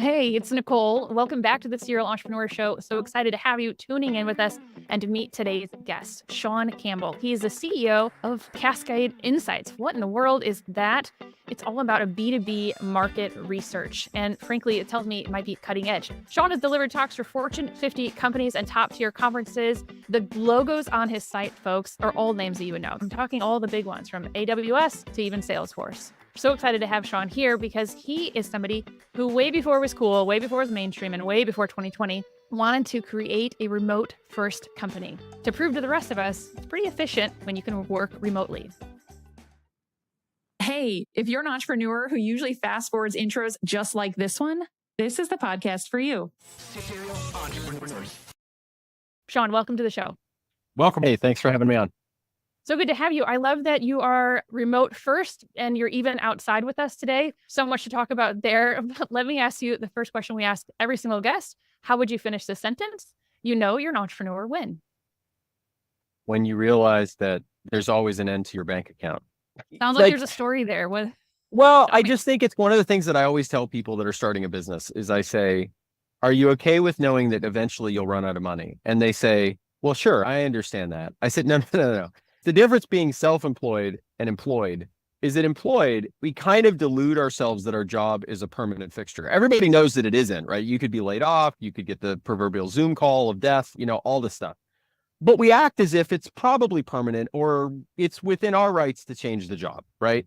Hey, it's Nicole. Welcome back to the Serial Entrepreneur Show. So excited to have you tuning in with us and to meet today's guest, Sean Campbell. He is the CEO of Cascade Insights. What in the world is that? It's all about a B2B market research. And frankly, it tells me it might be cutting edge. Sean has delivered talks for Fortune 50 companies and top tier conferences. The logos on his site, folks, are all names that you would know. I'm talking all the big ones from AWS to even Salesforce. So excited to have Sean here because he is somebody who way before it was cool, way before it was mainstream, and way before 2020, wanted to create a remote first company to prove to the rest of us it's pretty efficient when you can work remotely. Hey, if you're an entrepreneur who usually fast forwards intros just like this one, this is the podcast for you. Sean, welcome to the show. Welcome. Hey, thanks for having me on. So good to have you. I love that you are remote first and you're even outside with us today. So much to talk about there. But let me ask you the first question we ask every single guest. How would you finish this sentence? You know you're an entrepreneur when? When you realize that there's always an end to your bank account. Sounds like there's a story there. I just think it's one of the things that I always tell people that are starting a business is I say, are you okay with knowing that eventually you'll run out of money? And they say, well, sure, I understand that. I said, no. The difference being self-employed and employed is that employed, we kind of delude ourselves that our job is a permanent fixture. Everybody knows that it isn't, right? You could be laid off, you could get the proverbial Zoom call of death, all this stuff. But we act as if it's probably permanent or it's within our rights to change the job, right?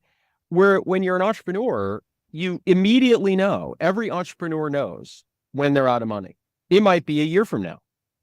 When you're an entrepreneur, you immediately know, every entrepreneur knows when they're out of money. It might be a year from now.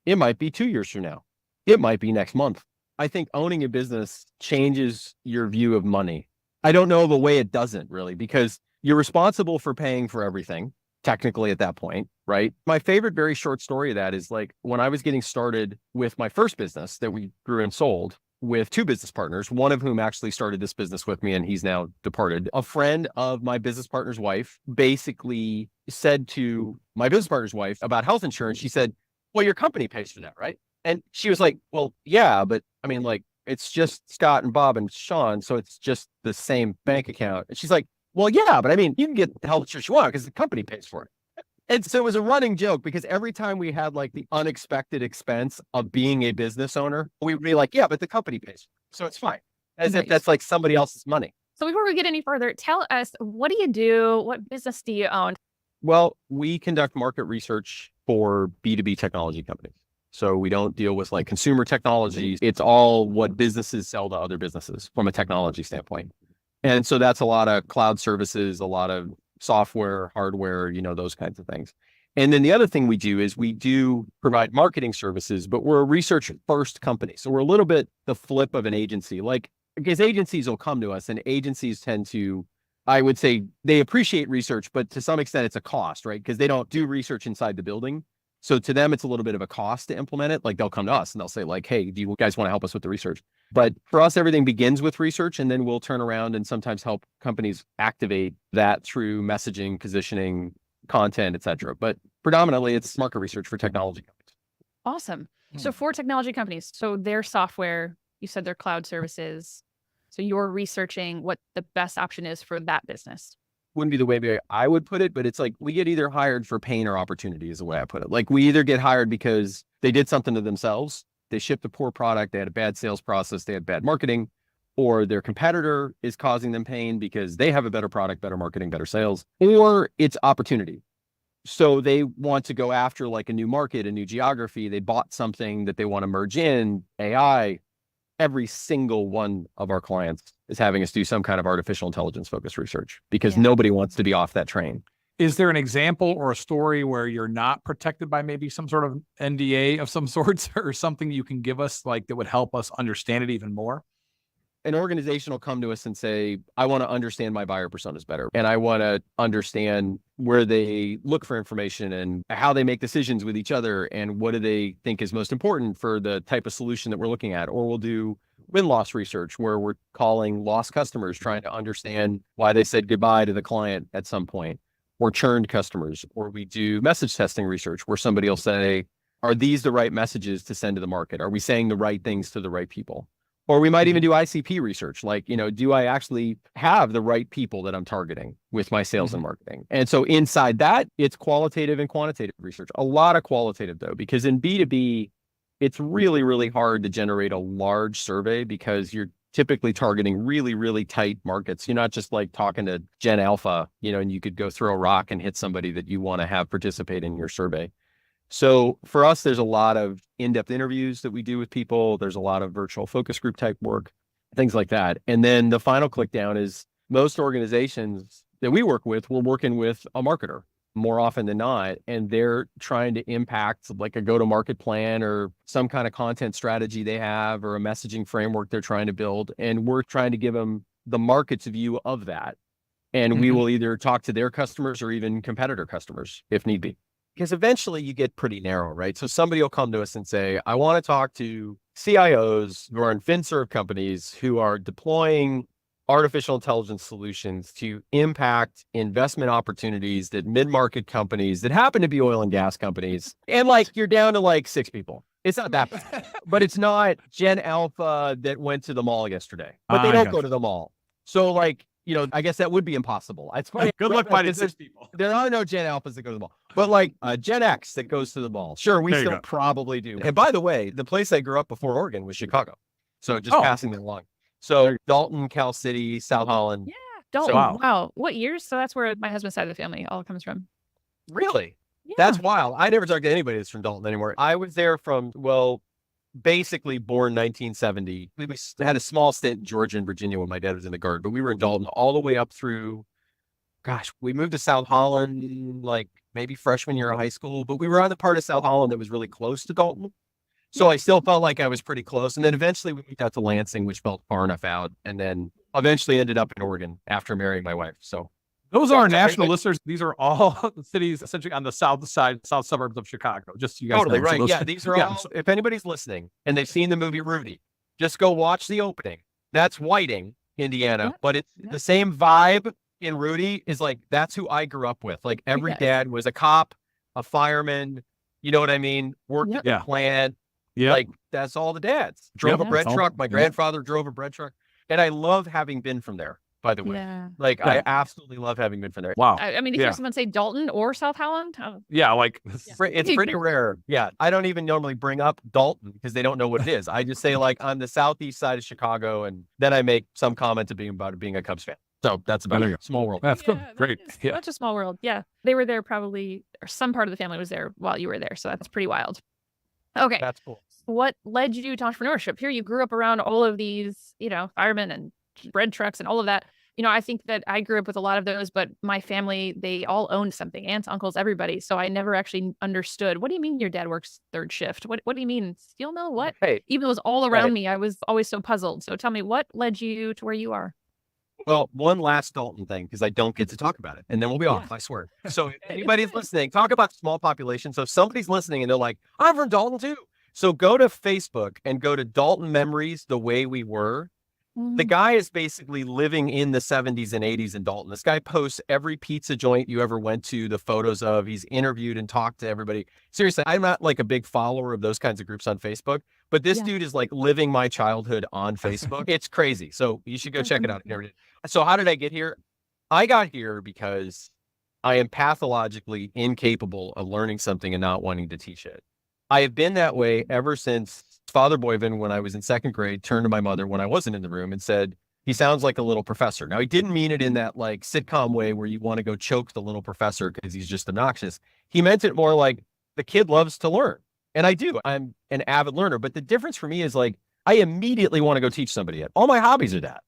It might be 2 years from now. It might be next month. I think owning a business changes your view of money. I don't know the way it doesn't really, because you're responsible for paying for everything, technically at that point, right? My favorite very short story of that is like when I was getting started with my first business that we grew and sold with two business partners, one of whom actually started this business with me and he's now departed. A friend of my business partner's wife basically said to my business partner's wife about health insurance, she said, well, your company pays for that, right? And she was like, well, yeah, but I mean, like, it's just Scott and Bob and Sean. So it's just the same bank account. And she's like, well, yeah, but I mean, you can get the health insurance you want because the company pays for it. And so it was a running joke because every time we had like the unexpected expense of being a business owner, we would be like, yeah, but the company pays for it. So it's fine. As if that's like somebody else's money. So before we get any further, tell us, what do you do? What business do you own? Well, we conduct market research for B2B technology companies. So we don't deal with like consumer technologies. It's all what businesses sell to other businesses from a technology standpoint. And so that's a lot of cloud services, a lot of software, hardware, those kinds of things. And then the other thing we do is we do provide marketing services, but we're a research first company. So we're a little bit the flip of an agency, because agencies will come to us and agencies tend to, I would say they appreciate research, but to some extent it's a cost, right? Because they don't do research inside the building. So to them, it's a little bit of a cost to implement it. Like they'll come to us and they'll say like, hey, do you guys want to help us with the research? But for us, everything begins with research and then we'll turn around and sometimes help companies activate that through messaging, positioning, content, et cetera. But predominantly it's market research for technology companies. Awesome. So for technology companies, so their software, you said their cloud services. So you're researching what the best option is for that business. Wouldn't be the way I would put it, but it's like we get either hired for pain or opportunity is the way I put it. Like we either get hired because they did something to themselves, they shipped a poor product, they had a bad sales process, they had bad marketing, or their competitor is causing them pain because they have a better product, better marketing, better sales, or it's opportunity. So they want to go after like a new market, a new geography. They bought something that they want to merge in, AI. Every single one of our clients is having us do some kind of artificial intelligence focused research because nobody wants to be off that train. Is there an example or a story where you're not protected by maybe some sort of NDA of some sorts or something you can give us like that would help us understand it even more? An organization will come to us and say, I want to understand my buyer personas better. And I want to understand where they look for information and how they make decisions with each other. And what do they think is most important for the type of solution that we're looking at? Or we'll do win-loss research where we're calling lost customers, trying to understand why they said goodbye to the client at some point, or churned customers. Or we do message testing research where somebody will say, are these the right messages to send to the market? Are we saying the right things to the right people? Or we might even do ICP research. Like, do I actually have the right people that I'm targeting with my sales and marketing? And so inside that, it's qualitative and quantitative research. A lot of qualitative though, because in B2B, it's really, really hard to generate a large survey because you're typically targeting really, really tight markets. You're not just like talking to Gen Alpha, and you could go throw a rock and hit somebody that you want to have participate in your survey. So for us, there's a lot of in-depth interviews that we do with people. There's a lot of virtual focus group type work, things like that. And then the final click down is most organizations that we work with, we're working with a marketer more often than not. And they're trying to impact like a go-to-market plan or some kind of content strategy they have or a messaging framework they're trying to build. And we're trying to give them the market's view of that. And we will either talk to their customers or even competitor customers if need be. Because eventually you get pretty narrow, right? So somebody will come to us and say, I want to talk to CIOs who are in FinServ companies who are deploying artificial intelligence solutions to impact investment opportunities that mid-market companies that happen to be oil and gas companies. And like, you're down to like 6 people. It's not that bad, but it's not Gen Alpha that went to the mall yesterday, but they don't go to the mall. So like, I guess that would be impossible. It's funny. Good luck finding 6 people. There are no Gen Alphas that go to the mall, but like Gen X that goes to the mall. Sure, we still probably do. And by the way, the place I grew up before Oregon was Chicago. So just passing it along. So Dalton, Cal City, South Holland. Yeah, Dalton. So, wow. What years? So that's where my husband's side of the family all comes from. Really? Yeah. That's wild. I never talked to anybody that's from Dalton anymore. I was there from, basically born 1970. We had a small stint in Georgia and Virginia when my dad was in the Guard, but we were in Dalton all the way up through, we moved to South Holland like maybe freshman year of high school, but we were on the part of South Holland that was really close to Dalton. So I still felt like I was pretty close. And then eventually we moved out to Lansing, which felt far enough out. And then eventually ended up in Oregon after marrying my wife. So those are national listeners. These are all the cities essentially on the south suburbs of Chicago. Just so you guys totally know. right. So those, These are all, if anybody's listening and they've seen the movie Rudy, just go watch the opening. That's Whiting, Indiana, but it's the same vibe in Rudy is like, that's who I grew up with. Like every dad was a cop, a fireman, you know what I mean? Worked at the plant. Yeah. Like that's all the dads. Drove a bread truck. My grandfather drove a bread truck. And I love having been from there, by the way. Yeah. Like I absolutely love having been from there. Wow. I mean, if you hear someone say Dalton or South Holland. Yeah, like it's pretty rare. Yeah. I don't even normally bring up Dalton because they don't know what it is. I just say like on the southeast side of Chicago, and then I make some comment about it being a Cubs fan. So that's about it. Small world. That's good. Great. Yeah. Such a small world. Yeah. They were there probably, or some part of the family was there while you were there. So that's pretty wild. Okay. That's cool. What led you to entrepreneurship? Here you grew up around all of these, firemen and bread trucks and all of that. I think that I grew up with a lot of those, but my family, they all owned something, aunts, uncles, everybody. So I never actually understood. What do you mean your dad works third shift? What do you mean? Steel mill? What? Right. Even though it was all around me, I was always so puzzled. So tell me, what led you to where you are? Well, one last Dalton thing, because I don't get to talk about it, and then we'll be off, I swear. So if anybody's listening, talk about small population. So if somebody's listening and they're like, I'm from Dalton too. So go to Facebook and go to Dalton Memories, The Way We Were. The guy is basically living in the 70s and 80s in Dalton. This guy posts every pizza joint you ever went to, the photos of. He's interviewed and talked to everybody. Seriously, I'm not like a big follower of those kinds of groups on Facebook, but this dude is like living my childhood on Facebook. It's crazy. So you should go check it out. So how did I get here? I got here because I am pathologically incapable of learning something and not wanting to teach it. I have been that way ever since Father Boyven, when I was in second grade, turned to my mother when I wasn't in the room and said, he sounds like a little professor. Now, he didn't mean it in that like sitcom way where you want to go choke the little professor because he's just obnoxious. He meant it more like the kid loves to learn. And I do. I'm an avid learner. But the difference for me is like, I immediately want to go teach somebody it. All my hobbies are that.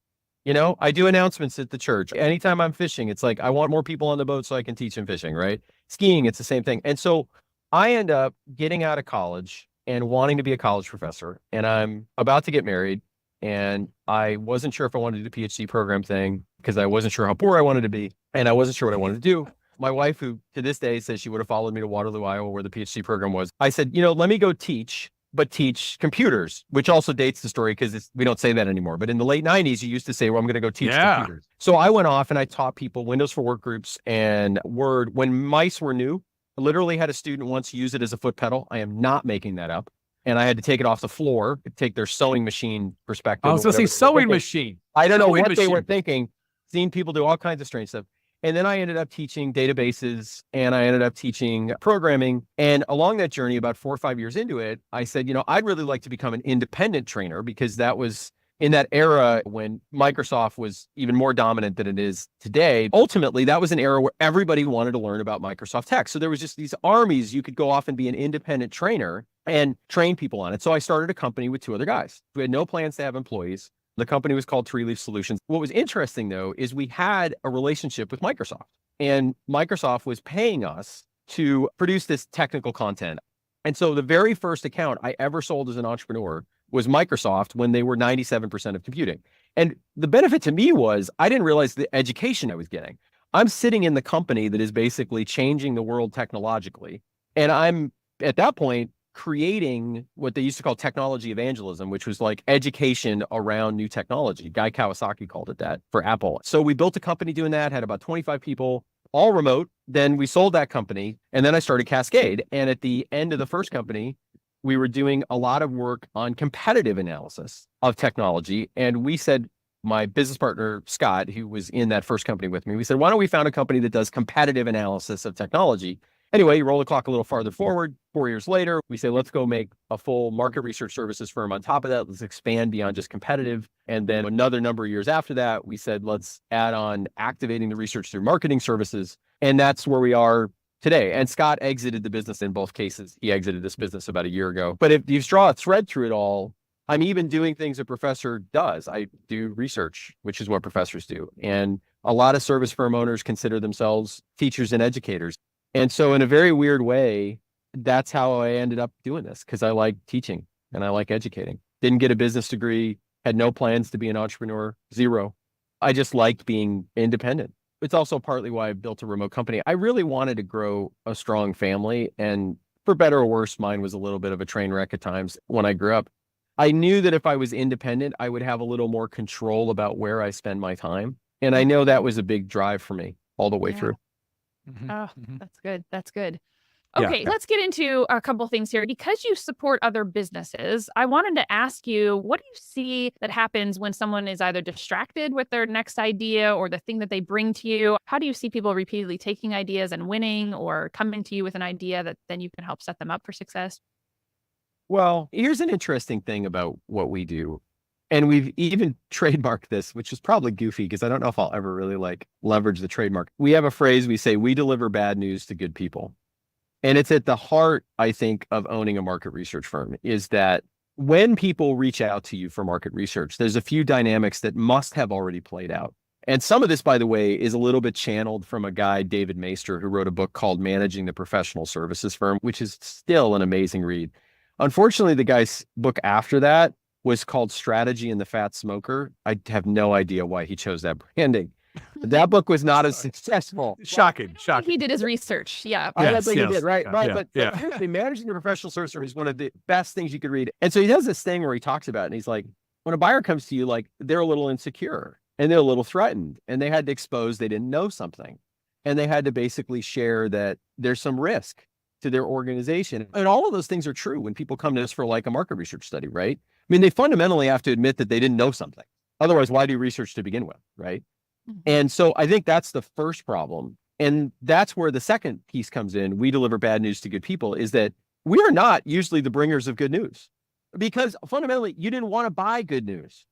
I do announcements at the church. Anytime I'm fishing, it's like, I want more people on the boat so I can teach them fishing, right? Skiing, it's the same thing. And so I end up getting out of college and wanting to be a college professor. And I'm about to get married. And I wasn't sure if I wanted to do the PhD program thing because I wasn't sure how poor I wanted to be. And I wasn't sure what I wanted to do. My wife, who to this day says she would have followed me to Waterloo, Iowa, where the PhD program was. I said, let me go teach, but teach computers, which also dates the story because we don't say that anymore. But in the late 90s, you used to say, well, I'm going to go teach computers. So I went off and I taught people Windows for Workgroups and Word when mice were new. I literally had a student once use it as a foot pedal. I am not making that up. and I had to take it off the floor, take their sewing machine perspective. I was going to say sewing machine. I don't know Sewing what they were machine. thinking, seeing people do all kinds of strange stuff. And then I ended up teaching databases and I ended up teaching programming. And along that journey, about 4 or 5 years into it, I said, I'd really like to become an independent trainer, because that was in that era when Microsoft was even more dominant than it is today. Ultimately, that was an era where everybody wanted to learn about Microsoft tech. So there was just these armies. You could go off and be an independent trainer and train people on it. So I started a company with 2 other guys. We had no plans to have employees. The company was called Tree Leaf Solutions. What was interesting, though, is we had a relationship with Microsoft, and Microsoft was paying us to produce this technical content. And so the very first account I ever sold as an entrepreneur was Microsoft, when they were 97% of computing. And the benefit to me was I didn't realize the education I was getting. I'm sitting in the company that is basically changing the world technologically. And I'm at that point creating what they used to call technology evangelism, which was like education around new technology. Guy Kawasaki called it that for Apple. So we built a company doing that, had about 25 people, all remote. Then we sold that company, and then I started Cascade. And at the end of the first company, we were doing a lot of work on competitive analysis of technology. And we said, my business partner, Scott, who was in that first company with me, we said, why don't we found a company that does competitive analysis of technology? Anyway, you roll the clock a little farther forward, 4 years later, we say, let's go make a full market research services firm on top of that. Let's expand beyond just competitive. And then another number of years after that, we said, let's add on activating the research through marketing services. And that's where we are today. And Scott exited the business in both cases. He exited this business about a year ago. But if you draw a thread through it all, I'm even doing things a professor does. I do research, which is what professors do. And a lot of service firm owners consider themselves teachers and educators. And so in a very weird way, that's how I ended up doing this, because I like teaching and I like educating. Didn't get a business degree, had no plans to be an entrepreneur, zero. I just liked being independent. It's also partly why I built a remote company. I really wanted to grow a strong family. And for better or worse, mine was a little bit of a train wreck at times when I grew up. I knew that if I was independent, I would have a little more control about where I spend my time. And I know that was a big drive for me all the way through. Mhm, Oh, mhm. that's good. That's good. Yeah, Okay, yeah. let's get into a couple things here. Because you support other businesses, I wanted to ask you, what do you see that happens when someone is either distracted with their next idea or the thing that they bring to you? How do you see people repeatedly taking ideas and winning, or coming to you with an idea that then you can help set them up for success? Well, here's an interesting thing about what we do. And we've even trademarked this, which is probably goofy because I don't know if I'll ever really leverage the trademark. We have a phrase, we say, we deliver bad news to good people. And it's at the heart, I think, of owning a market research firm, is that when people reach out to you for market research, there's a few dynamics that must have already played out. And some of this, by the way, is a little bit channeled from a guy, David Maister, who wrote a book called Managing the Professional Services Firm, which is still an amazing read. Unfortunately, the guy's book after that was called Strategy and the Fat Smoker. I have no idea why he chose that branding. That book was not as successful. Shocking. He did his research. Yeah. I Yes, think he yes. did, right? Yeah, Right. yeah, But yeah. here's the thing, Managing the Professional Service Firm is one of the best things you could read. And so he does this thing where he talks about it, and he's like, when a buyer comes to you, they're a little insecure and they're a little threatened, and they had to expose they didn't know something. And they had to basically share that there's some risk to their organization. And all of those things are true when people come to us for a market research study, right? I mean, they fundamentally have to admit that they didn't know something. Otherwise, why do research to begin with, right? And so I think that's the first problem. And that's where the second piece comes in. We deliver bad news to good people, is that we are not usually the bringers of good news, because fundamentally you didn't want to buy good news,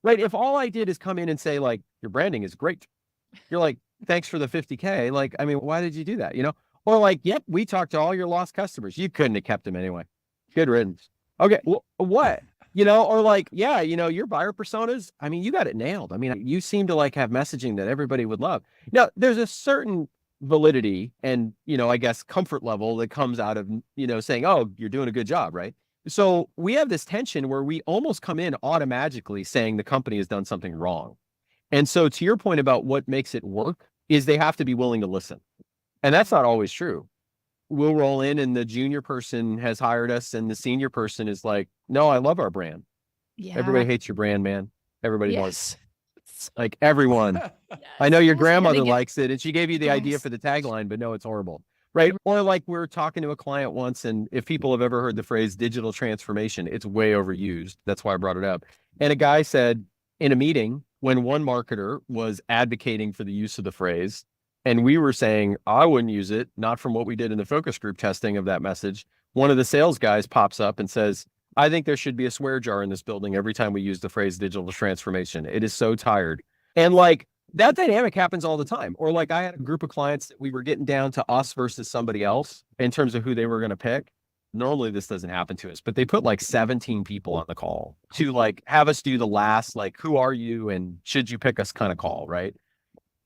right? If all I did is come in and say, your branding is great, you're like, thanks for the 50K. Why did you do that? Or yep, we talked to all your lost customers. You couldn't have kept them anyway. Good riddance. Okay. Well, what? Or your buyer personas, you got it nailed. You seem to have messaging that everybody would love. Now, there's a certain validity and, I guess, comfort level that comes out of, saying, oh, you're doing a good job, right? So we have this tension where we almost come in automatically saying the company has done something wrong. And so to your point about what makes it work is they have to be willing to listen. And that's not always true. We'll roll in and the junior person has hired us and the senior person is like, no, I love our brand. Yeah. Everybody hates your brand, man. Everybody does. Yes. Everyone. Yes. I know your Almost getting grandmother it. likes it and she gave you the idea Yes. for the tagline, but no, it's horrible. right? Or like we were talking to a client once, and if people have ever heard the phrase digital transformation, it's way overused. That's why I brought it up. And a guy said in a meeting when one marketer was advocating for the use of the phrase, and we were saying, I wouldn't use it, not from what we did in the focus group testing of that message. One of the sales guys pops up and says, I think there should be a swear jar in this building every time we use the phrase digital transformation. It is so tired. And like that dynamic happens all the time. Or like I had a group of clients that we were getting down to us versus somebody else in terms of who they were going to pick. Normally this doesn't happen to us, but they put like 17 people on the call to like have us do the last, like, who are you and should you pick us kind of call, right?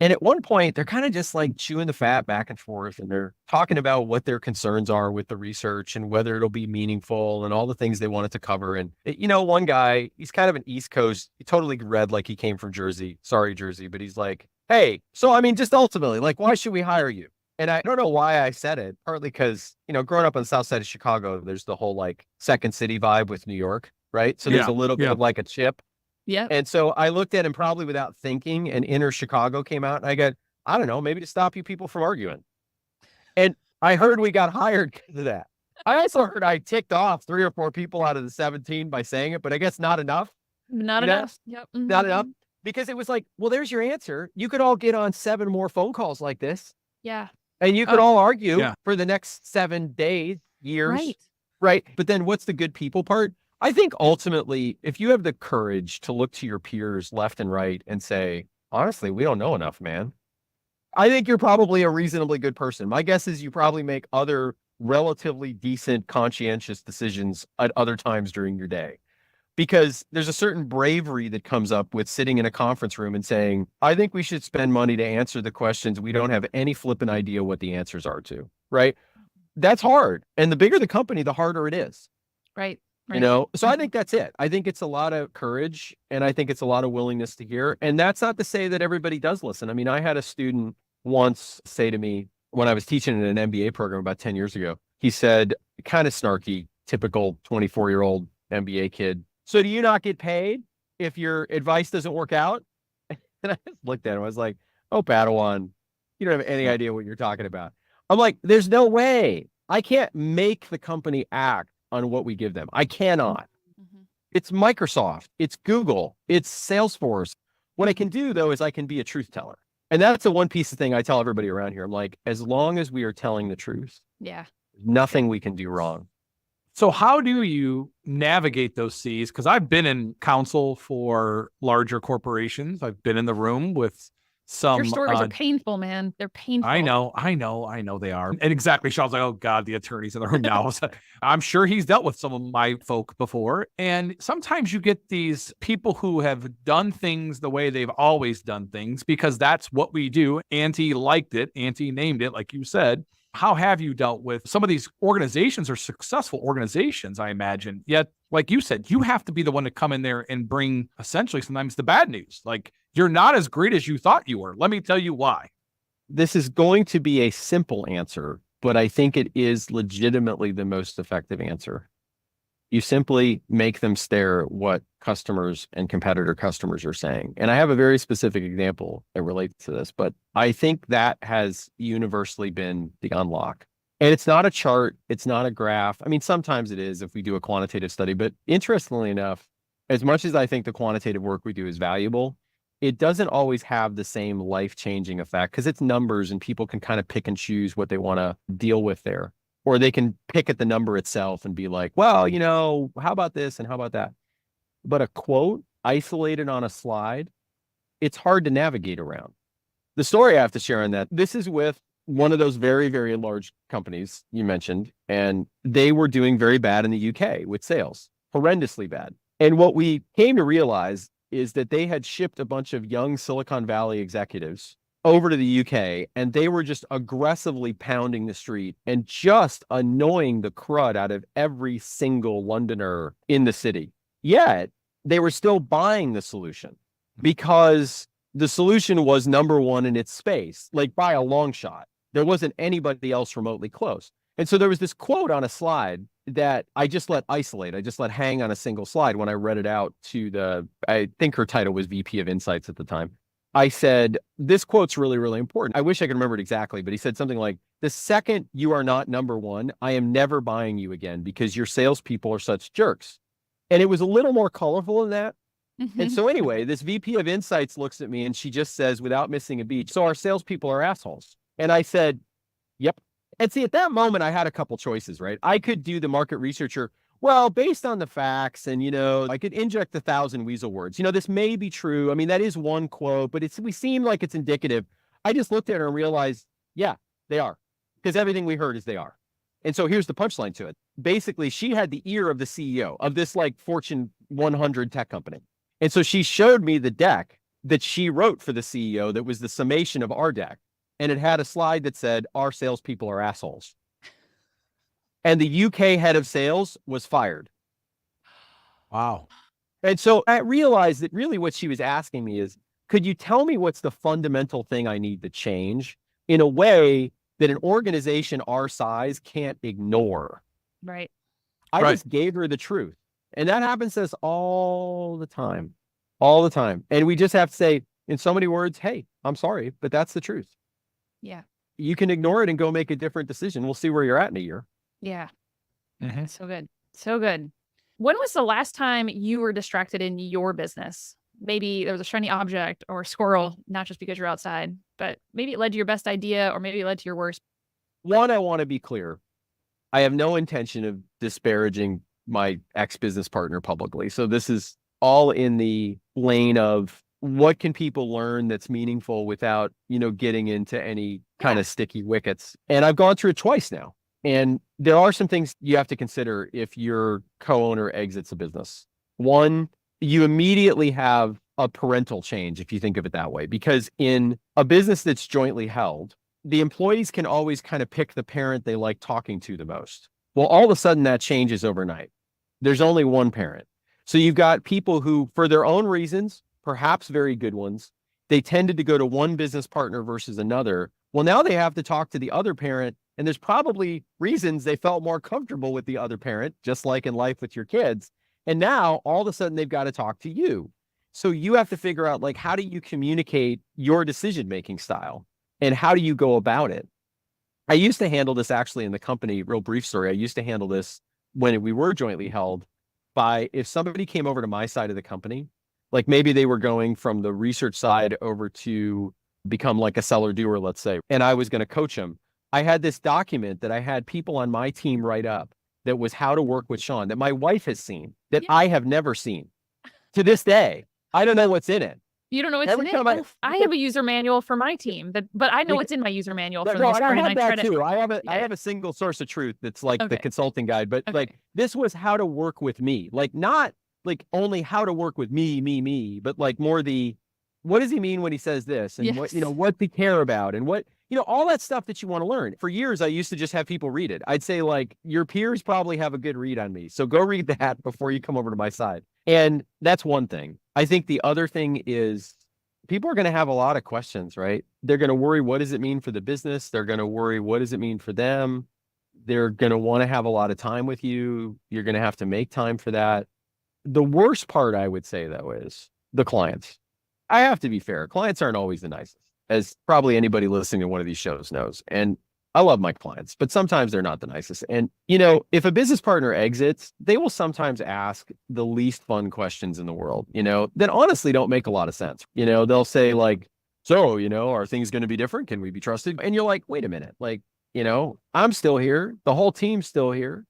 And at one point, they're kind of just like chewing the fat back and forth, and they're talking about what their concerns are with the research and whether it'll be meaningful and all the things they wanted to cover. And, one guy, he's kind of an East Coast, he totally read like he came from Jersey. Sorry, Jersey. But he's like, hey, so I mean, just ultimately, like, why should we hire you? And I don't know why I said it, partly because, growing up on the south side of Chicago, there's the whole like second city vibe with New York, right? So there's a little bit of like a chip. Yeah. And so I looked at him probably without thinking, and Inner Chicago came out, and I go, I don't know, maybe to stop you people from arguing. And I heard we got hired because of that. I also heard I ticked off 3 or 4 people out of the 17 by saying it, but I guess not enough. Not enough. Yep. Not enough. Because it was like, well, there's your answer. You could all get on 7 more phone calls like this. Yeah. And you could all argue Yeah. for the next 7 days, years. Right. Right. But then what's the good people part? I think ultimately, if you have the courage to look to your peers left and right and say, honestly, we don't know enough, man. I think you're probably a reasonably good person. My guess is you probably make other relatively decent, conscientious decisions at other times during your day. Because there's a certain bravery that comes up with sitting in a conference room and saying, I think we should spend money to answer the questions we don't have any flippant idea what the answers are to, right? That's hard. And the bigger the company, the harder it is. Right. So I think that's it. I think it's a lot of courage, and I think it's a lot of willingness to hear. And that's not to say that everybody does listen. I mean, I had a student once say to me when I was teaching in an MBA program about 10 years ago, he said, kind of snarky, typical 24-year-old MBA kid, so do you not get paid if your advice doesn't work out? And I just looked at him. I was like, oh, Padawan, you don't have any idea what you're talking about. I'm like, there's no way. I can't make the company act on what we give them. I cannot. Mm-hmm. It's Microsoft. It's Google. It's Salesforce. What I can do, though, is I can be a truth teller. And that's the one piece of thing I tell everybody around here. I'm like, as long as we are telling the truth, Yeah. nothing we can do wrong. So how do you navigate those seas? Because I've been in counsel for larger corporations. I've been in the room with some. Your stories are painful, man. They're painful. I know they are. And exactly, Sean's like, oh God, the attorney's in the room now. So I'm sure he's dealt with some of my folk before. And sometimes you get these people who have done things the way they've always done things because that's what we do. Auntie liked it. Auntie named it, like you said. How have you dealt with some of these organizations are successful organizations, I imagine. Yet, like you said, you have to be the one to come in there and bring essentially sometimes the bad news. Like, you're not as great as you thought you were. Let me tell you why. This is going to be a simple answer, but I think it is legitimately the most effective answer. You simply make them stare at what customers and competitor customers are saying. And I have a very specific example that relates to this, but I think that has universally been the unlock. And it's not a chart. It's not a graph. I mean, sometimes it is if we do a quantitative study, but interestingly enough, as much as I think the quantitative work we do is valuable, it doesn't always have the same life-changing effect because it's numbers and people can kind of pick and choose what they want to deal with there. Or they can pick at the number itself and be like, well, how about this and how about that? But a quote isolated on a slide, it's hard to navigate around. The story I have to share on that, this is with one of those very, very large companies you mentioned, and they were doing very bad in the UK with sales, horrendously bad. And what we came to realize is that they had shipped a bunch of young Silicon Valley executives over to the UK, and they were just aggressively pounding the street and just annoying the crud out of every single Londoner in the city. Yet they were still buying the solution because the solution was number one in its space, like by a long shot. There wasn't anybody else remotely close. And so there was this quote on a slide that I just let isolate. I just let hang on a single slide when I read it out to I think her title was VP of Insights at the time. I said, this quote's really, really important. I wish I could remember it exactly, but he said something like, the second you are not number one, I am never buying you again because your salespeople are such jerks. And it was a little more colorful than that. And so anyway, this VP of Insights looks at me and she just says, without missing a beat, so our salespeople are assholes. And I said, yep. And see, at that moment, I had a couple choices, right? I could do the market researcher. Well, based on the facts and, I could inject 1,000 weasel words. This may be true. I mean, that is one quote, but we seem like it's indicative. I just looked at her and realized, yeah, they are. Because everything we heard is they are. And so here's the punchline to it. Basically, she had the ear of the CEO of this like Fortune 100 tech company. And so she showed me the deck that she wrote for the CEO that was the summation of our deck. And it had a slide that said, our salespeople are assholes. And the UK head of sales was fired. Wow. And so I realized that really what she was asking me is, could you tell me what's the fundamental thing I need to change in a way that an organization our size can't ignore? Right. I just gave her the truth. And that happens to us all the time. And we just have to say in so many words, hey, I'm sorry, but that's the truth. Yeah. You can ignore it and go make a different decision. We'll see where you're at in a year. Yeah. Mm-hmm. So good. So good. When was the last time you were distracted in your business? Maybe there was a shiny object or a squirrel, not just because you're outside, but maybe it led to your best idea or maybe it led to your worst. One, I want to be clear. I have no intention of disparaging my ex-business partner publicly. So this is all in the lane of what can people learn that's meaningful without, getting into any kind of sticky wickets. And I've gone through it twice now. And there are some things you have to consider if your co-owner exits a business. One, you immediately have a parental change, if you think of it that way, because in a business that's jointly held, the employees can always kind of pick the parent they like talking to the most. Well, all of a sudden that changes overnight. There's only one parent. So you've got people who, for their own reasons, perhaps very good ones, they tended to go to one business partner versus another. Well, now they have to talk to the other parent, and there's probably reasons they felt more comfortable with the other parent, just like in life with your kids. And now all of a sudden they've got to talk to you. So you have to figure out, like, how do you communicate your decision-making style and how do you go about it? I used to handle this actually in the company, real brief story. I used to handle this when we were jointly held by, if somebody came over to my side of the company, like maybe they were going from the research side over to become like a seller doer, let's say, and I was going to coach them. I had this document that I had people on my team write up that was how to work with Sean, that my wife has seen, that I have never seen. To this day, I don't know what's in it. You don't know what's in it? I have a user manual for my team, but I know what's in my user manual for the most part. I have that too. I have a single source of truth that's like the consulting guide, but like this was how to work with me, like not like only how to work with me, but like more the, what does he mean when he says this? And what they care about and what, all that stuff that you want to learn. For years, I used to just have people read it. I'd say like, your peers probably have a good read on me. So go read that before you come over to my side. And that's one thing. I think the other thing is people are going to have a lot of questions, right? They're going to worry, what does it mean for the business? They're going to worry, what does it mean for them? They're going to want to have a lot of time with you. You're going to have to make time for that. The worst part, I would say, though, is the clients. I have to be fair. Clients aren't always the nicest, as probably anybody listening to one of these shows knows. And I love my clients, but sometimes they're not the nicest. And, if a business partner exits, they will sometimes ask the least fun questions in the world, that honestly don't make a lot of sense. They'll say like, so, are things going to be different? Can we be trusted? And you're like, wait a minute, like, I'm still here. The whole team's still here.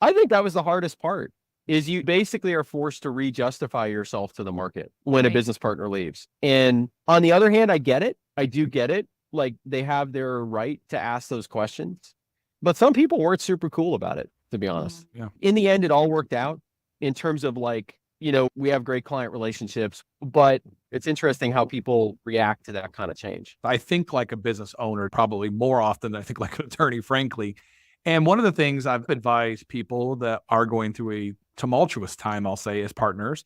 I think that was the hardest part, is you basically are forced to re-justify yourself to the market when a business partner leaves. And on the other hand, I get it. I do get it. Like, they have their right to ask those questions, but some people weren't super cool about it, to be honest. Yeah. In the end, it all worked out in terms of like, we have great client relationships, but it's interesting how people react to that kind of change. I think like a business owner, probably more often than I think like an attorney, frankly. And one of the things I've advised people that are going through a tumultuous time, I'll say, as partners,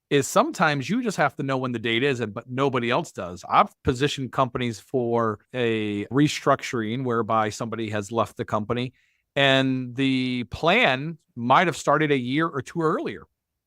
is sometimes you just have to know when the date is, but nobody else does. I've positioned companies for a restructuring whereby somebody has left the company and the plan might have started a year or two earlier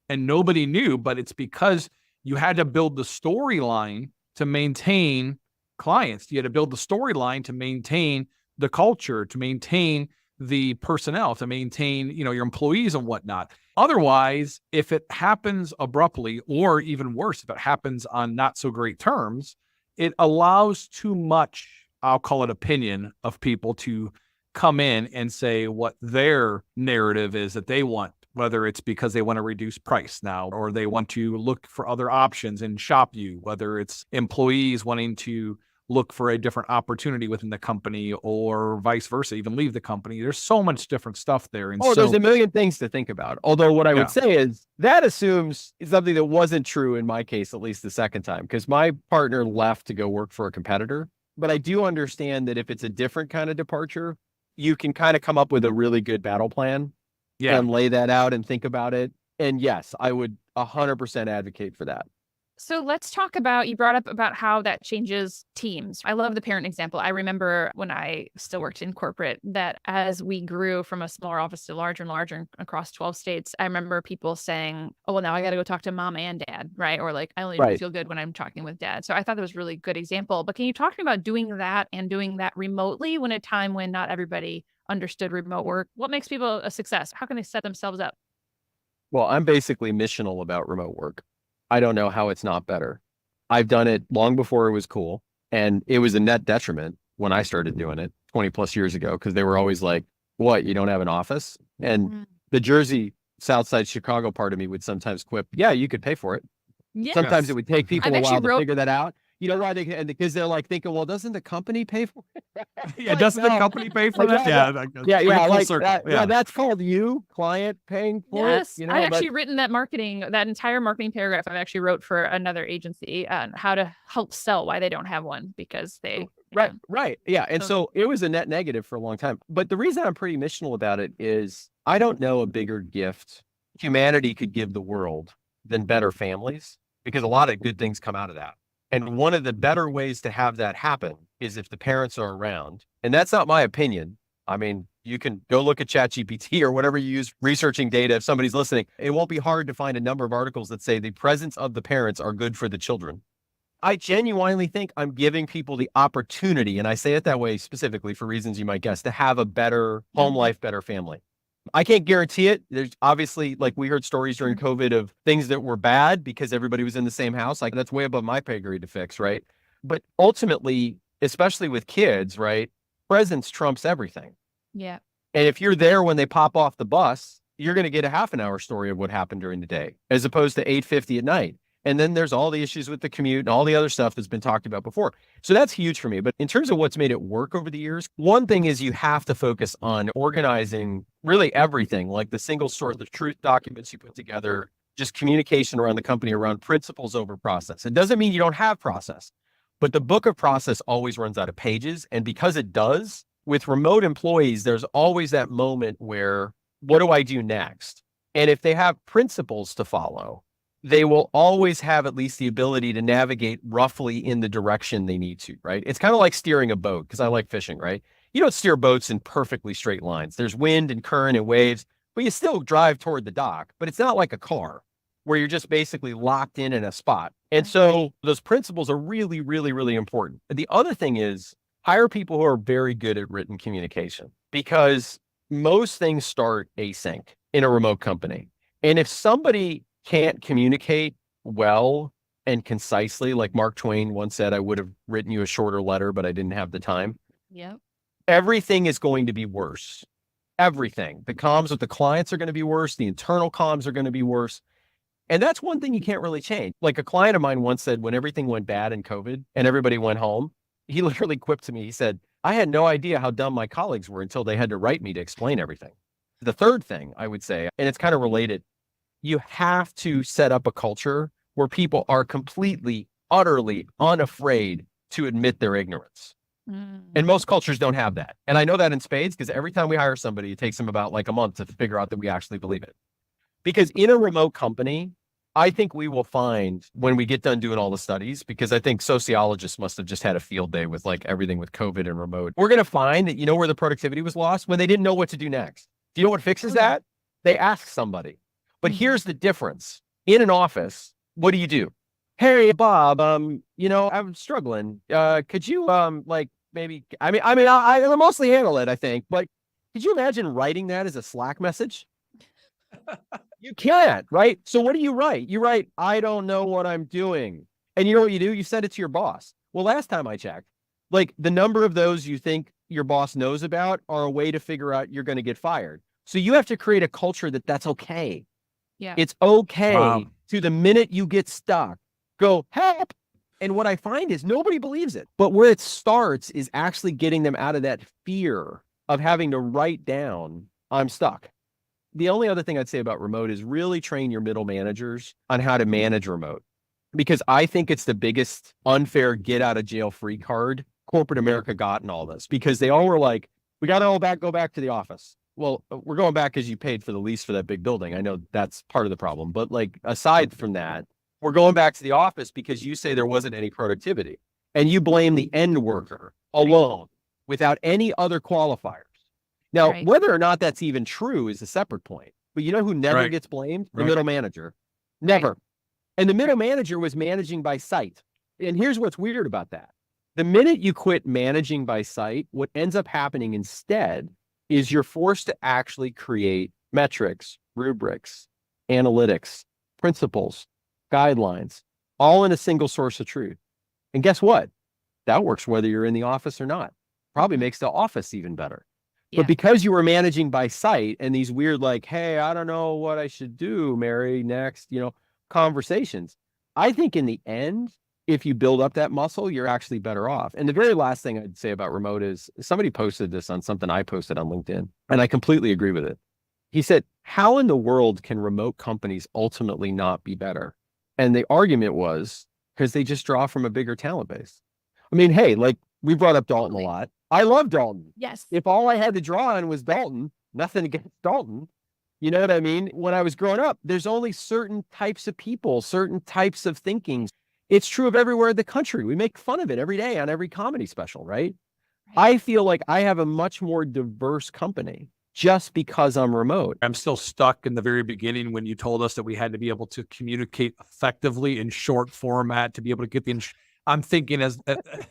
and nobody knew, but it's because you had to build the storyline to maintain clients. You had to build the storyline to maintain the culture, to maintain the personnel, to maintain, your employees and whatnot. Otherwise, if it happens abruptly, or even worse, if it happens on not so great terms, it allows too much, I'll call it opinion, of people to come in and say what their narrative is that they want, whether it's because they want to reduce price now, or they want to look for other options and shop you, whether it's employees wanting to look for a different opportunity within the company, or vice versa, even leave the company. There's so much different stuff there. And there's a million things to think about. Although what I would say is that assumes something that wasn't true in my case, at least the second time, because my partner left to go work for a competitor. But I do understand that if it's a different kind of departure, you can kind of come up with a really good battle plan and lay that out and think about it. And yes, I would 100% advocate for that. So let's talk about, you brought up about how that changes teams. I love the parent example. I remember when I still worked in corporate that as we grew from a smaller office to larger and larger across 12 states, I remember people saying, oh, well, now I got to go talk to mom and dad, right? Or like, I only feel good when I'm talking with dad. So I thought that was a really good example. But can you talk to me about doing that and doing that remotely when a time when not everybody understood remote work? What makes people a success? How can they set themselves up? Well, I'm basically missional about remote work. I don't know how it's not better. I've done it long before it was cool. And it was a net detriment when I started doing it 20 plus years ago, because they were always like, what, you don't have an office? And the Jersey, Southside Chicago part of me would sometimes quip, yeah, you could pay for it. Yes. Sometimes it would take people a while to figure that out. You know why? Because they're like thinking, well, doesn't the company pay for it? Yeah, doesn't the company pay for that? Yeah, that's called you, client, paying for it. I've actually written that entire marketing paragraph I've actually wrote for another agency on how to help sell why they don't have one, because they... Right. Yeah. And so it was a net negative for a long time. But the reason I'm pretty missional about it is I don't know a bigger gift humanity could give the world than better families, because a lot of good things come out of that. And one of the better ways to have that happen is if the parents are around. And that's not my opinion. I mean, you can go look at ChatGPT or whatever you use researching data. If somebody's listening, it won't be hard to find a number of articles that say the presence of the parents are good for the children. I genuinely think I'm giving people the opportunity, and I say it that way specifically for reasons you might guess, to have a better home life, better family. I can't guarantee it. There's obviously, like we heard stories during COVID of things that were bad because everybody was in the same house. Like that's way above my pay grade to fix, right? But ultimately, especially with kids, right? Presence trumps everything. Yeah. And if you're there when they pop off the bus, you're going to get a half an hour story of what happened during the day, as opposed to 8:50 at night. And then there's all the issues with the commute and all the other stuff that's been talked about before. So that's huge for me. But in terms of what's made it work over the years, one thing is you have to focus on organizing really everything, like the single source of truth documents you put together, just communication around the company, around principles over process. It doesn't mean you don't have process, but the book of process always runs out of pages. And because it does, with remote employees, there's always that moment where, what do I do next? And if they have principles to follow, they will always have at least the ability to navigate roughly in the direction they need to, right? It's kind of like steering a boat, because I like fishing, right? You don't steer boats in perfectly straight lines. There's wind and current and waves, but you still drive toward the dock. But it's not like a car where you're just basically locked in a spot. And so those principles are really, really, really important. And the other thing is hire people who are very good at written communication, because most things start async in a remote company. And if somebody can't communicate well and concisely, like Mark Twain once said, I would have written you a shorter letter, but I didn't have the time. Yep. Everything is going to be worse. Everything. The comms with the clients are going to be worse. The internal comms are going to be worse. And that's one thing you can't really change. Like a client of mine once said, when everything went bad in COVID and everybody went home, he literally quipped to me. He said, I had no idea how dumb my colleagues were until they had to write me to explain everything. The third thing I would say, and it's kind of related, you have to set up a culture where people are completely, utterly unafraid to admit their ignorance. And most cultures don't have that. And I know that in spades, because every time we hire somebody, it takes them about like a month to figure out that we actually believe it. Because in a remote company, I think we will find when we get done doing all the studies, because I think sociologists must have just had a field day with like everything with COVID and remote. We're going to find that, you know, where the productivity was lost? When they didn't know what to do next. Do you know what fixes that? They ask somebody. But here's the difference. In an office, what do? hey, Bob, I'm struggling. Could you, maybe, I'll mostly handle it, I think, but could you imagine writing that as a Slack message? You can't, right? So what do you write? You write, I don't know what I'm doing. And you know what you do? You send it to your boss. Well, last time I checked, like the number of those you think your boss knows about are a way to figure out you're going to get fired. So you have to create a culture that's okay. Yeah. It's okay Wow. to the minute you get stuck, go help. And what I find is nobody believes it. But where it starts is actually getting them out of that fear of having to write down, I'm stuck. The only other thing I'd say about remote is really train your middle managers on how to manage remote, because I think it's the biggest unfair get out of jail free card corporate America got in all this, because they all were like, we got to all go back to the office. Well, we're going back because you paid for the lease for that big building. I know that's part of the problem. But like, aside from that, we're going back to the office because you say there wasn't any productivity and you blame the end worker alone without any other qualifiers. Now, Right. whether or not that's even true is a separate point. But you know who never Right. gets blamed? The Right. middle manager. Never. And the middle manager was managing by sight. And here's what's weird about that. The minute you quit managing by sight, what ends up happening instead is you're forced to actually create metrics, rubrics, analytics, principles, guidelines, all in a single source of truth. And guess what? That works whether you're in the office or not. Probably makes the office even better. Yeah. But because you were managing by sight and these weird, like, hey, I don't know what I should do, Mary, next, conversations, I think in the end, if you build up that muscle, you're actually better off. And the very last thing I'd say about remote is somebody posted this on something I posted on LinkedIn, and I completely agree with it. He said, how in the world can remote companies ultimately not be better? And the argument was because they just draw from a bigger talent base. I mean, hey, like we brought up Dalton a lot. I love Dalton. Yes. If all I had to draw on was Dalton, nothing against Dalton, you know what I mean? When I was growing up, there's only certain types of people, certain types of thinking. It's true of everywhere in the country. We make fun of it every day on every comedy special, right? I feel like I have a much more diverse company just because I'm remote. I'm still stuck in the very beginning when you told us that we had to be able to communicate effectively in short format to be able to get the. I'm thinking as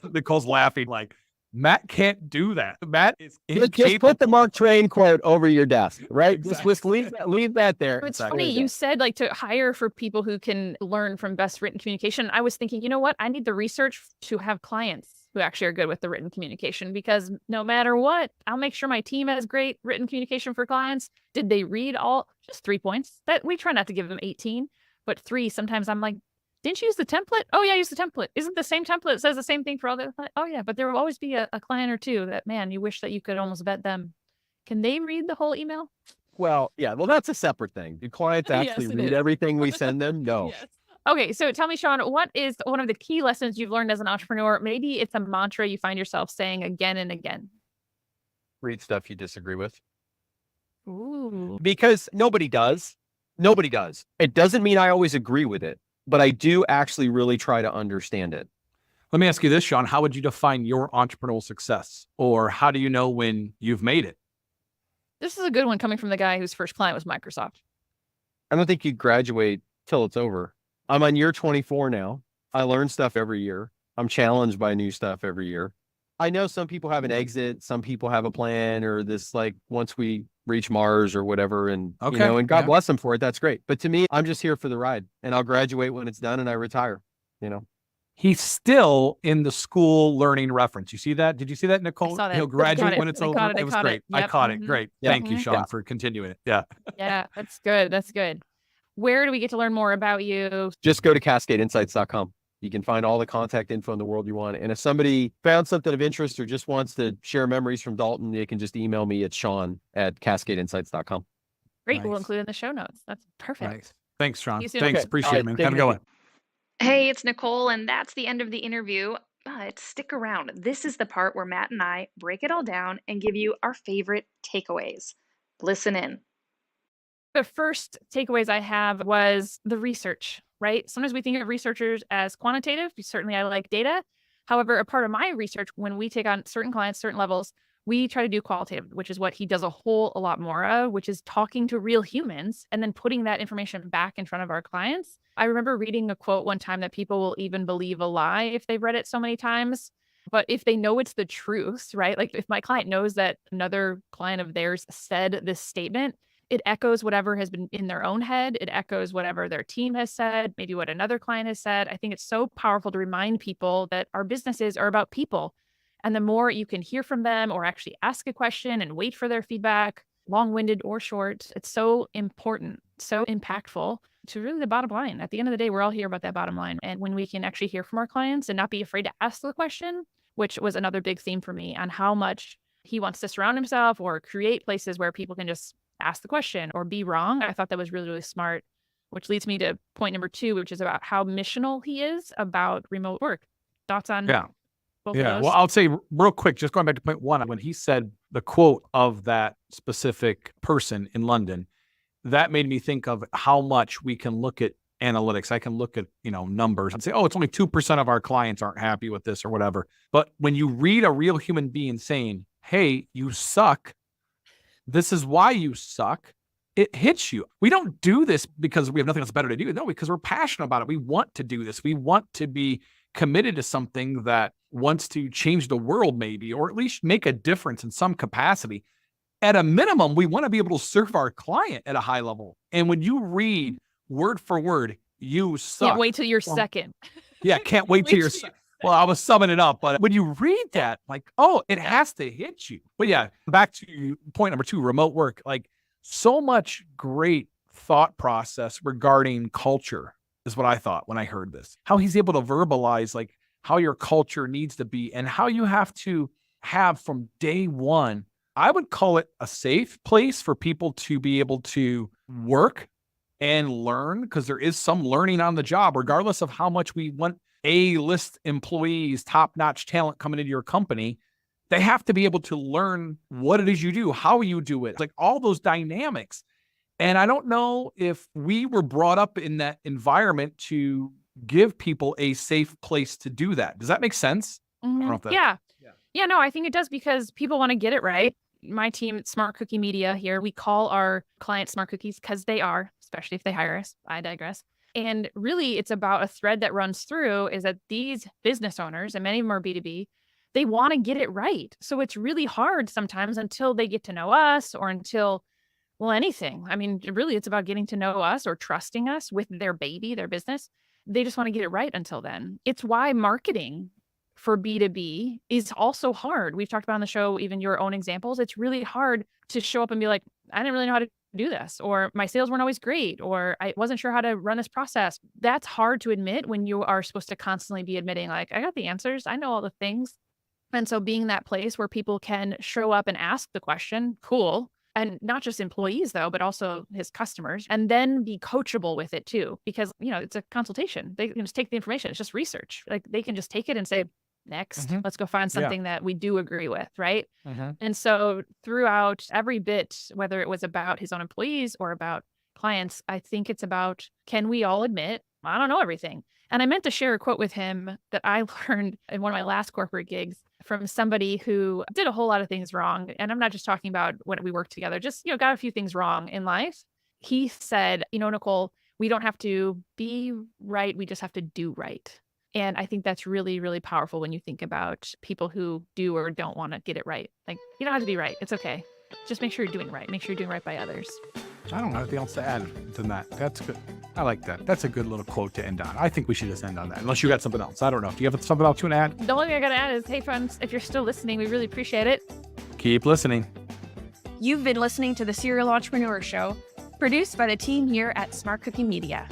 Nicole's laughing, like Matt can't do that. Matt is Just incapable. put the Mark Twain quote over your desk, right? Exactly. Just leave that there. It's Exactly. funny, you said like to hire for people who can learn from best written communication. I was thinking, you know what? I need the research to have clients who actually are good with the written communication, because no matter what, I'll make sure my team has great written communication for clients. Did they read just 3 points? That we try not to give them 18, but 3. Sometimes I'm like, didn't you use the template? Oh yeah, use the template. Isn't the same template? It says the same thing for all the, oh yeah, but there will always be a client or two that, man, you wish that you could almost vet them. Can they read the whole email? Well, yeah, well, that's a separate thing. Do clients Yes, actually it read is. everything we send them? No. Yes. Okay, so tell me, Sean, what is one of the key lessons you've learned as an entrepreneur? Maybe it's a mantra you find yourself saying again and again. Read stuff you disagree with. Ooh. Because nobody does. Nobody does. It doesn't mean I always agree with it, but I do actually really try to understand it. Let me ask you this, Sean. How would you define your entrepreneurial success? Or how do you know when you've made it? This is a good one coming from the guy whose first client was Microsoft. I don't think you graduate till it's over. I'm on year 24 now. I learn stuff every year. I'm challenged by new stuff every year. I know some people have an exit, some people have a plan, or this like once we reach Mars or whatever, and and God bless them for it. That's great. But to me, I'm just here for the ride, and I'll graduate when it's done and I retire. He's still in the school learning reference. You see that? Did you see that, Nicole? I saw that. He'll graduate when it's I over. caught it. It was I caught great. it. I Yep. caught it. Mhm. Great. Yeah. Thank you, Sean, Yeah. for continuing it. Yeah. Yeah, that's good. That's good. Where do we get to learn more about you? Just go to cascadeinsights.com. You can find all the contact info in the world you want. And if somebody found something of interest or just wants to share memories from Dalton, they can just email me at Sean@cascadeinsights.com. Great. We'll Nice. include it in the show notes. That's perfect. Nice. Thanks, Sean. See you soon. Thanks. Okay. Appreciate All it, right. man. Take Have a care. good one. Hey, it's Nicole, and that's the end of the interview. But stick around. This is the part where Matt and I break it all down and give you our favorite takeaways. Listen in. The first takeaways I have was the research, right? Sometimes we think of researchers as quantitative. Certainly, I like data. However, a part of my research, when we take on certain clients, certain levels, We try to do qualitative, which is what he does a lot more of, which is talking to real humans and then putting that information back in front of our clients. I remember reading a quote one time that people will even believe a lie if they've read it so many times. But if they know it's the truth, right? Like if my client knows that another client of theirs said this statement, it echoes whatever has been in their own head. It echoes whatever their team has said, maybe what another client has said. I think it's so powerful to remind people that our businesses are about people. And the more you can hear from them or actually ask a question and wait for their feedback, long-winded or short, it's so important, so impactful to really the bottom line. At the end of the day, we're all here about that bottom line. And when we can actually hear from our clients and not be afraid to ask the question, which was another big theme for me on how much he wants to surround himself or create places where people can just ask the question or be wrong. I thought that was really, really smart, which leads me to point number 2, which is about how missional he is about remote work. Thoughts on both of those? Well, I'll say real quick, just going back to point 1, when he said the quote of that specific person in London, that made me think of how much we can look at analytics. I can look at, numbers and say, oh, it's only 2% of our clients aren't happy with this or whatever. But when you read a real human being saying, hey, you suck, this is why you suck, it hits you. We don't do this because we have nothing else better to do. No, because we're passionate about it. We want to do this. We want to be committed to something that wants to change the world maybe, or at least make a difference in some capacity. At a minimum, we want to be able to serve our client at a high level. And when you read word for word, you suck. Can't wait till you're second. Yeah, can't wait till you're second. Well, I was summing it up, but when you read that, like, oh, it has to hit you. But yeah, back to point number 2, remote work. Like, so much great thought process regarding culture is what I thought when I heard this. How he's able to verbalize like how your culture needs to be and how you have to have from day one. I would call it a safe place for people to be able to work and learn, because there is some learning on the job, regardless of how much we want A-list employees, top-notch talent coming into your company. They have to be able to learn what it is you do, how you do it, like all those dynamics. And I don't know if we were brought up in that environment to give people a safe place to do that. Does that make sense? Mm-hmm. I don't know if that, Yeah, no, I think it does because people want to get it right. My team at Smart Cookie Media here, we call our clients Smart Cookies because they are, especially if they hire us. I digress. And really, it's about a thread that runs through is that these business owners, and many of them are B2B, they want to get it right. So it's really hard sometimes until they get to know us or until, well, anything. I mean, really, it's about getting to know us or trusting us with their baby, their business. They just want to get it right until then. It's why marketing for B2B is also hard. We've talked about on the show, even your own examples. It's really hard to show up and be like, I didn't really know how to do this, or my sales weren't always great, or I wasn't sure how to run this process. That's hard to admit when you are supposed to constantly be admitting like, I got the answers. I know all the things. And so being that place where people can show up and ask the question, cool. And not just employees though, but also his customers, and then be coachable with it too, because, it's a consultation. They can just take the information. It's just research. Like they can just take it and say, next, let's go find something that we do agree with, right? And so throughout every bit, whether it was about his own employees or about clients, I think it's about, can we all admit, I don't know everything? And I meant to share a quote with him that I learned in one of my last corporate gigs from somebody who did a whole lot of things wrong. And I'm not just talking about when we worked together, just, got a few things wrong in life. He said, Nicole, we don't have to be right. We just have to do right. And I think that's really, really powerful when you think about people who do or don't want to get it right. Like, you don't have to be right. It's okay. Just make sure you're doing right. Make sure you're doing right by others. I don't have anything else to add than that. That's good. I like that. That's a good little quote to end on. I think we should just end on that, unless you got something else. I don't know. Do you have something else you want to add? The only thing I got to add is, hey, friends, if you're still listening, we really appreciate it. Keep listening. You've been listening to the Serial Entrepreneur Show, produced by the team here at Smart Cookie Media.